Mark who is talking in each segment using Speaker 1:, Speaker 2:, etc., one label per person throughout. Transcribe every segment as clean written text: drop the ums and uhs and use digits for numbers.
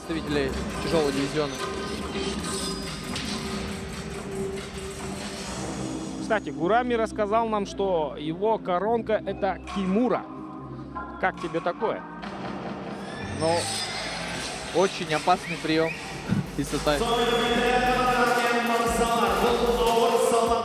Speaker 1: представителей тяжелого дивизиона.
Speaker 2: Кстати, Гурами рассказал нам, что его коронка — это Кимура. Как тебе такое?
Speaker 1: Но очень опасный прием. Исатай.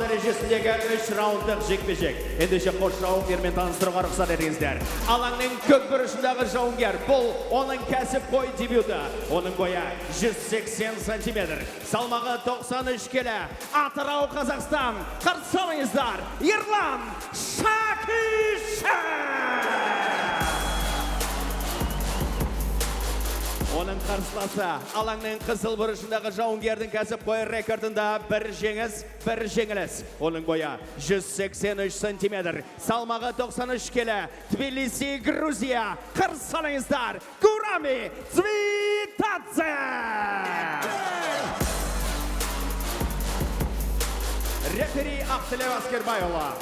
Speaker 3: Дәрежесіндегі 3 раундтық жекпе-жек. Ендеше қош жауынгермен таныстыруға рұқсат етіңіздер. Алаңның көк бұрышындағы жауынгер бұл оның кәсіпқой дебюті. Оның бойы 180 сантиметр. Салмағы 93 келі. Атырау, Қазақстан. Қарсы алыңыздар. Ерлан Шакишев! Оның қарсыласы алаңның қызыл бұрышындағы жауынгердің кәсіпқой рекордында бір жеңіс, бір жеңіліс. Оның бойы 183 сантиметр, салмағы 93 келі. Тбилиси, Грузия. Қарсы алыңыздар. Гурами Цвитадзе! Рефери Ақтілеу Аскербайұлы.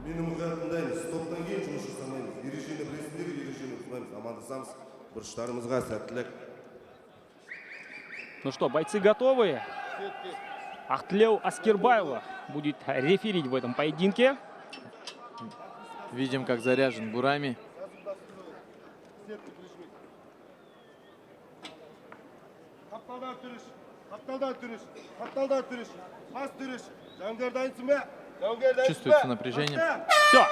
Speaker 4: Менің мұқиятындаймыз, стоптан кейін жұмыс жасамаймыз. Ережені білесіңдер, ережені ұтпаймыз. Амандасамыз, бұрыштарымызға сәттілік.
Speaker 2: Ну что, бойцы готовы? Ақтілеу Аскербайұлы будет реферить в этом поединке.
Speaker 1: Видим, как заряжен Гурами. Чувствуется напряжение.
Speaker 2: Все.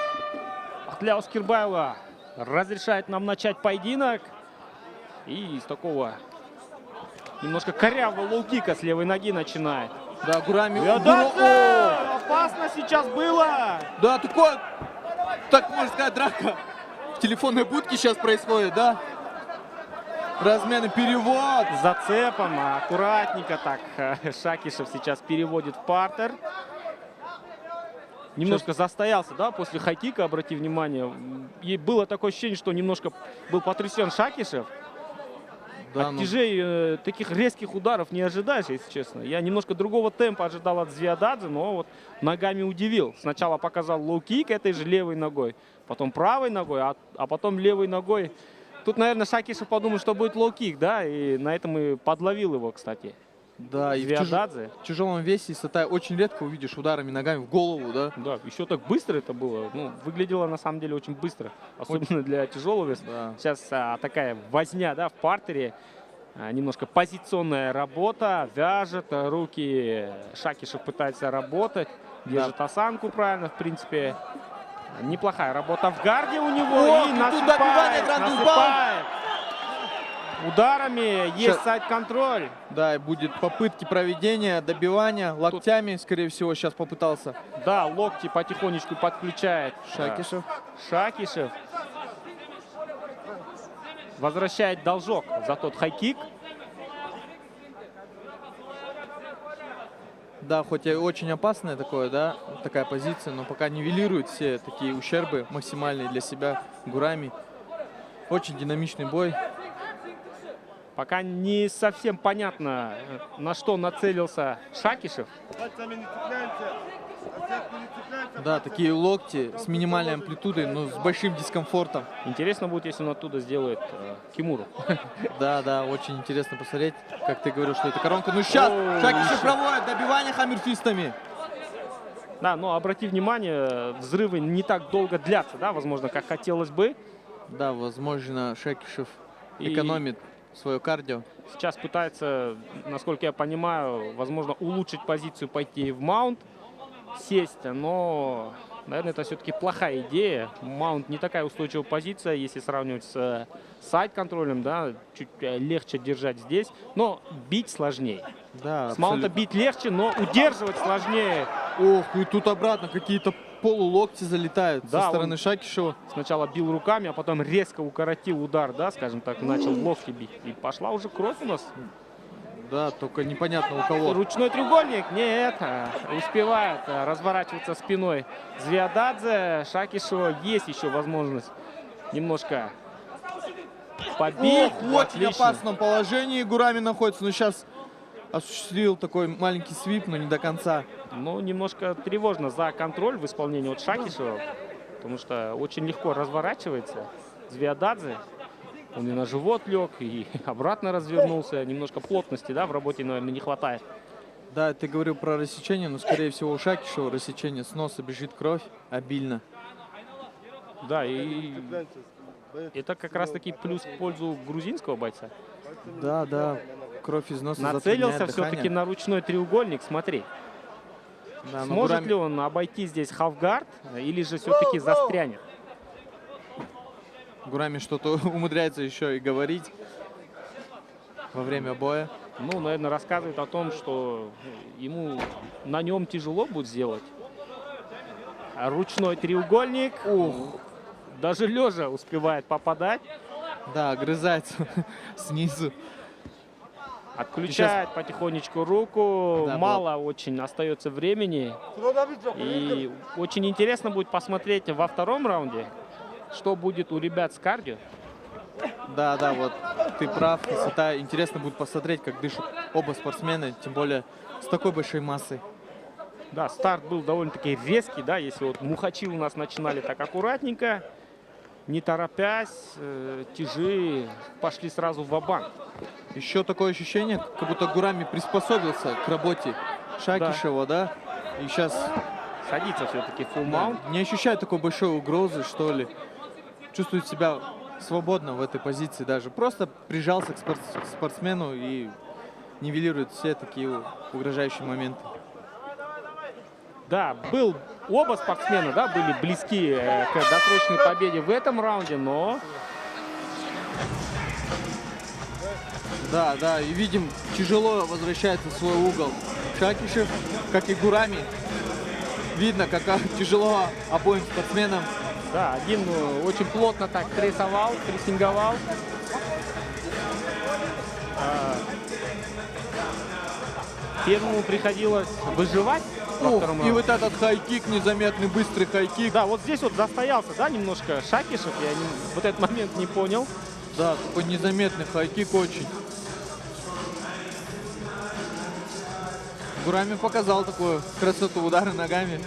Speaker 2: Ақтілеу Аскербайұлы разрешает нам начать поединок. И с такого немножко корявого лоу-кика с левой ноги начинает.
Speaker 1: Да, Гурами.
Speaker 2: Опасно сейчас было.
Speaker 1: Да, такое, так можно сказать, драка в телефонной будке сейчас происходит, да? Размены, перевод.
Speaker 2: С зацепом, аккуратненько так. Шакишев сейчас переводит в партер. Немножко застоялся, да, после хайкика, обрати внимание. И было такое ощущение, что немножко был потрясен Шакишев.
Speaker 1: Да,
Speaker 2: От тяжей таких резких ударов не ожидаешь, если честно. Я немножко другого темпа ожидал от Звиададзе, но вот ногами удивил. Сначала показал лоу-кик этой же левой ногой, потом правой ногой, а потом левой ногой. Тут, наверное, Шакишев подумал, что будет лоу-кик, да, и на этом и подловил его, кстати.
Speaker 1: Да, и
Speaker 2: Звиададзе.
Speaker 1: в тяжелом весе Исатай очень редко увидишь ударами ногами в голову, да?
Speaker 2: Да, еще так быстро это было. Ну, выглядело на самом деле очень быстро, особенно для тяжелого веса.
Speaker 1: Да.
Speaker 2: Сейчас такая возня, да, в партере. Немножко позиционная работа, вяжет руки. Шакишев пытается работать, держит осанку правильно, в принципе. Неплохая работа в гарде у него.
Speaker 1: О,
Speaker 2: И
Speaker 1: тут
Speaker 2: насыпает,
Speaker 1: добивание, гранд-баум.
Speaker 2: насыпает. Ударами есть сайд-контроль.
Speaker 1: Да, и будет попытки проведения, добивания локтями, скорее всего, сейчас попытался.
Speaker 2: Да, локти потихонечку подключает
Speaker 1: Шакишев.
Speaker 2: Шакишев. Возвращает должок за тот хайкик.
Speaker 1: Да, хоть и очень опасная такое, да, такая позиция, но пока нивелирует все такие ущербы максимальные для себя Гурами. Очень динамичный бой.
Speaker 2: Пока не совсем понятно, на что нацелился Шакишев.
Speaker 1: Да, такие локти с минимальной амплитудой, но с большим дискомфортом.
Speaker 2: Интересно будет, если он оттуда сделает Кимуру.
Speaker 1: Да, да, очень интересно посмотреть, как ты говорил, что это коронка. Ну сейчас Шакишев проводит добивание хаммерфистами.
Speaker 2: Да, но обрати внимание, взрывы не так долго длятся, да, возможно, как хотелось бы.
Speaker 1: Да, возможно, Шакишев экономит свое кардио.
Speaker 2: Сейчас пытается, насколько я понимаю, возможно, улучшить позицию, пойти в маунт, сесть, но, наверное, это все-таки плохая идея. Маунт не такая устойчивая позиция, если сравнивать с сайд-контролем, да, чуть легче держать здесь, но бить сложнее.
Speaker 1: Да,
Speaker 2: с маунта бить легче, но удерживать сложнее.
Speaker 1: Ох, и тут обратно какие-то полулокти залетают, да, со стороны Шакишева.
Speaker 2: Сначала бил руками, а потом резко укоротил удар, да, скажем так, начал локти бить. И пошла уже кровь у нас.
Speaker 1: Да, только непонятно у кого.
Speaker 2: Ручной треугольник? Нет, успевает разворачиваться спиной Звиададзе. Шакишева есть еще возможность немножко побить.
Speaker 1: Ох, в очень опасном положении Гурами находится, но сейчас осуществил такой маленький свип, но не до конца.
Speaker 2: Ну, немножко тревожно за контроль в исполнении от Шакишева. потому что очень легко разворачивается Звиададзе. Он и на живот лег, и обратно развернулся. Немножко плотности, да, в работе, наверное, не хватает.
Speaker 1: Да, ты говорил про рассечение, но скорее всего у Шакишева рассечение с носа бежит кровь обильно.
Speaker 2: Да, и это как раз-таки плюс в пользу грузинского бойца.
Speaker 1: Да, да, кровь из носа
Speaker 2: Нацелился
Speaker 1: затрудняет
Speaker 2: все-таки
Speaker 1: дыхание.
Speaker 2: на ручной треугольник, смотри.
Speaker 1: Да, но
Speaker 2: Сможет
Speaker 1: Гурами-
Speaker 2: ли он обойти здесь халфгард, или же все-таки застрянет?
Speaker 1: Гурами что-то умудряется еще и говорить во время боя.
Speaker 2: Ну, наверное, рассказывает о том, что ему на нем тяжело будет сделать. А ручной треугольник, даже лежа успевает попадать.
Speaker 1: Да, огрызается снизу.
Speaker 2: Отключает потихонечку руку.
Speaker 1: Да,
Speaker 2: Мало очень остается времени. И очень интересно будет посмотреть во втором раунде, что будет у ребят с кардио.
Speaker 1: Да, да, вот ты прав, красота. Интересно будет посмотреть, как дышат оба спортсмена, тем более с такой большой массой.
Speaker 2: Да, старт был довольно-таки резкий, да, если вот мухачи у нас начинали так аккуратненько, не торопясь, тяжи пошли сразу в ва-банк.
Speaker 1: Еще такое ощущение, как будто Гурами приспособился к работе Шакишева, да? И сейчас
Speaker 2: Садится все-таки full mount.
Speaker 1: не ощущает такой большой угрозы, что ли. Чувствует себя свободно в этой позиции даже. Просто прижался к спортсмену и нивелирует все такие угрожающие моменты.
Speaker 2: Да, оба спортсмена, да, были близки к досрочной победе в этом раунде, но
Speaker 1: Да, да, и видим, тяжело возвращается в свой угол Шакишев, как и Гурами. Видно, как тяжело обоим спортсменам.
Speaker 2: да, один очень плотно так прессинговал. Первому приходилось выживать во втором
Speaker 1: И
Speaker 2: раунде.
Speaker 1: вот этот хайкик, незаметный, быстрый хайкик.
Speaker 2: Да, вот здесь вот застоялся, да, немножко Шакишев, вот этот момент не понял.
Speaker 1: Да, такой незаметный хайкик очень. Гурами показал такую красоту удары ногами.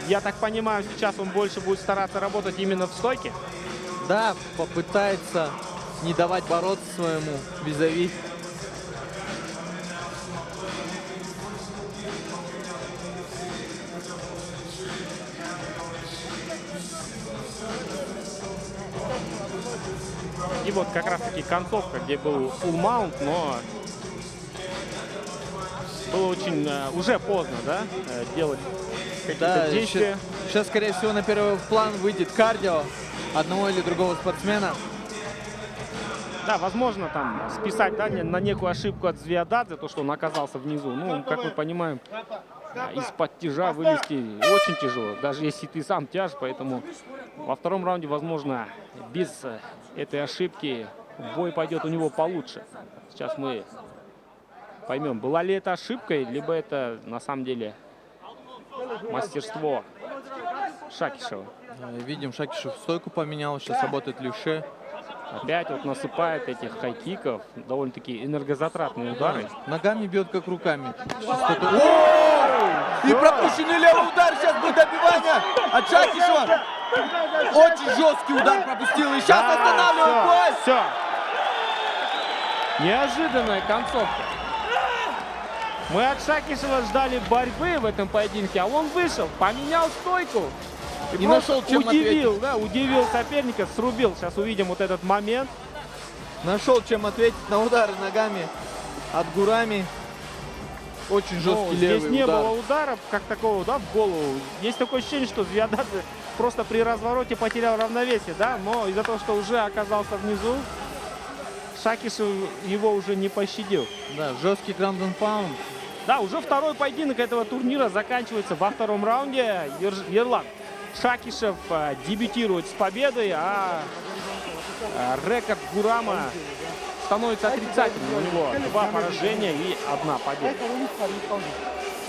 Speaker 2: Я так понимаю, сейчас он больше будет стараться работать именно в стойке.
Speaker 1: Да, попытается не давать бороться своему визави.
Speaker 2: И вот как раз таки концовка, где был full mount, но было очень уже поздно, да, делать какие-то
Speaker 1: Да,
Speaker 2: действия.
Speaker 1: сейчас, скорее всего, на первый план выйдет кардио одного или другого спортсмена.
Speaker 2: Да, возможно, там списать, да, на некую ошибку от Звиададзе, то, что он оказался внизу. Ну, как мы понимаем, из-под тяжа вылезти очень тяжело, даже если ты сам тяж, поэтому во втором раунде, возможно, без этой ошибки бой пойдет у него получше. Сейчас мы поймем, была ли это ошибкой, либо это на самом деле мастерство Шакишева.
Speaker 1: Видим, Шакишев стойку поменял, сейчас работает левше.
Speaker 2: Опять вот насыпает этих хайкиков, довольно-таки энергозатратные удары.
Speaker 1: Ногами бьет, как руками. О! И пропущенный левый удар, сейчас будет добивание от Шакишева. Очень жесткий удар пропустил, и сейчас останавливает бой.
Speaker 2: Все. Неожиданная концовка. Мы от Шакишева ждали борьбы в этом поединке, а он вышел, поменял стойку.
Speaker 1: И
Speaker 2: просто
Speaker 1: нашел, чем
Speaker 2: удивил, да, удивил соперника, срубил. Сейчас увидим вот этот момент.
Speaker 1: Нашел, чем ответить на удары ногами от Гурами. Очень жесткий левый
Speaker 2: Здесь не
Speaker 1: удар.
Speaker 2: было ударов, как такого, да, в голову. Есть такое ощущение, что Звиададзе просто при развороте потерял равновесие, да, но из-за того, что уже оказался внизу, Шакишев его уже не пощадил.
Speaker 1: Да, жесткий ground and pound.
Speaker 2: Да, уже второй поединок этого турнира заканчивается во втором раунде. Ерлан Шакишев дебютирует с победой, а рекорд Гурама становится отрицательным. У него 2 поражения и 1 победа.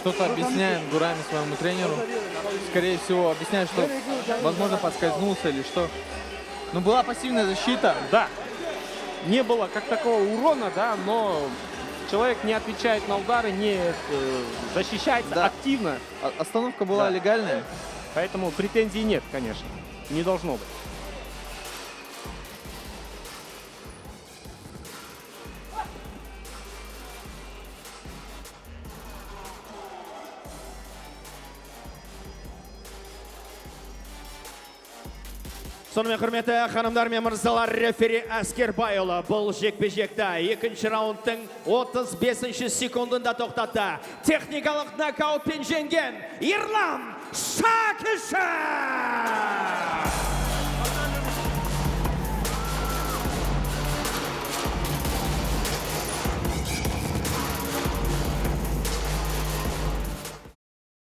Speaker 1: Что-то объясняет Гурами своему тренеру. Скорее всего, объясняет, что, возможно, подскользнулся или что. Но была пассивная защита.
Speaker 2: Да, не было как такого урона, да, но человек не отвечает на удары, не защищается
Speaker 1: Да.
Speaker 2: активно.
Speaker 1: Остановка была
Speaker 2: Да.
Speaker 1: легальная.
Speaker 2: Поэтому претензий нет, конечно. не должно быть.
Speaker 3: Сонымен құрметті ханымдар мен мырзалар, рефери Әскербайұлы бұл жекпе-жекті екінші раундтың 35 секундында тоқтатты. Техникалық нокаутпен жеңген Ерлан Шакишев!